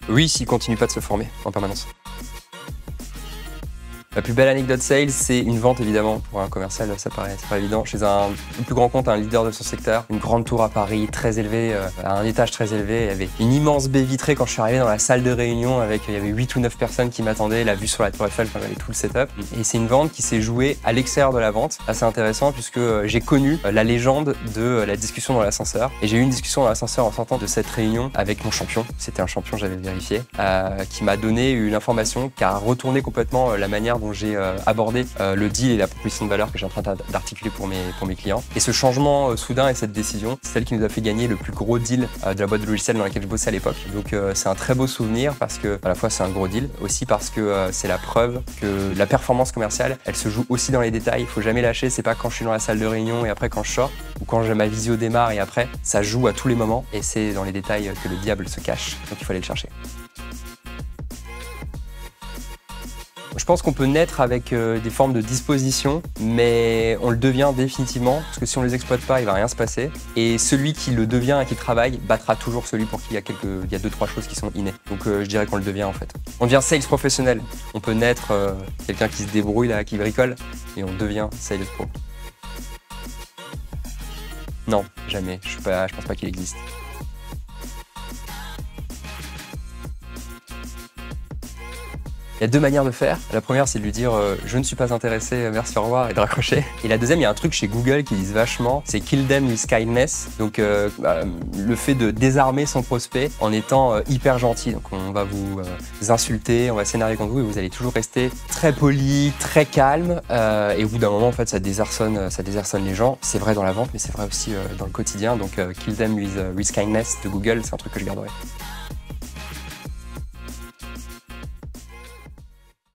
Oui, s'il continue pas de se former en permanence. La plus belle anecdote sales, c'est une vente évidemment. Pour un commercial, ça paraît évident. Chez le plus grand compte, un leader de son secteur, une grande tour à Paris, très élevée, à un étage très élevé. Il y avait une immense baie vitrée quand je suis arrivé dans la salle de réunion il y avait 8 ou 9 personnes qui m'attendaient, la vue sur la tour Eiffel, enfin, j'avais tout le setup. Et c'est une vente qui s'est jouée à l'extérieur de la vente. Assez intéressant puisque j'ai connu la légende de la discussion dans l'ascenseur. Et j'ai eu une discussion dans l'ascenseur en sortant de cette réunion avec mon champion. C'était un champion, j'avais vérifié, qui m'a donné une information qui a retourné complètement la manière dont j'ai abordé le deal et la proposition de valeur que j'ai en train d'articuler pour mes clients. Et ce changement soudain et cette décision, c'est celle qui nous a fait gagner le plus gros deal de la boîte de logiciels dans laquelle je bossais à l'époque. Donc c'est un très beau souvenir parce que à la fois c'est un gros deal, aussi parce que c'est la preuve que la performance commerciale, elle se joue aussi dans les détails. Il faut jamais lâcher, c'est pas quand je suis dans la salle de réunion et après quand je sors, ou quand ma visio démarre et après, ça joue à tous les moments et c'est dans les détails que le diable se cache. Donc il faut aller le chercher. Je pense qu'on peut naître avec des formes de disposition, mais on le devient définitivement, parce que si on ne les exploite pas, il va rien se passer. Et celui qui le devient et qui travaille battra toujours celui pour qui il y a 2-3 choses qui sont innées. Donc je dirais qu'on le devient en fait. On devient sales professionnel. On peut naître quelqu'un qui se débrouille, là, qui bricole, et on devient sales pro. Non, jamais. Je pense pas qu'il existe. Il y a deux manières de faire. La première, c'est de lui dire je ne suis pas intéressé, merci, au revoir, et de raccrocher. Et la deuxième, il y a un truc chez Google qui disent vachement, c'est kill them with kindness. Donc le fait de désarmer son prospect en étant hyper gentil. Donc on va vous insulter, on va s'énerver contre vous et vous allez toujours rester très poli, très calme. Et au bout d'un moment, en fait, ça désarçonne les gens. C'est vrai dans la vente, mais c'est vrai aussi dans le quotidien. Donc kill them with kindness de Google, c'est un truc que je garderai.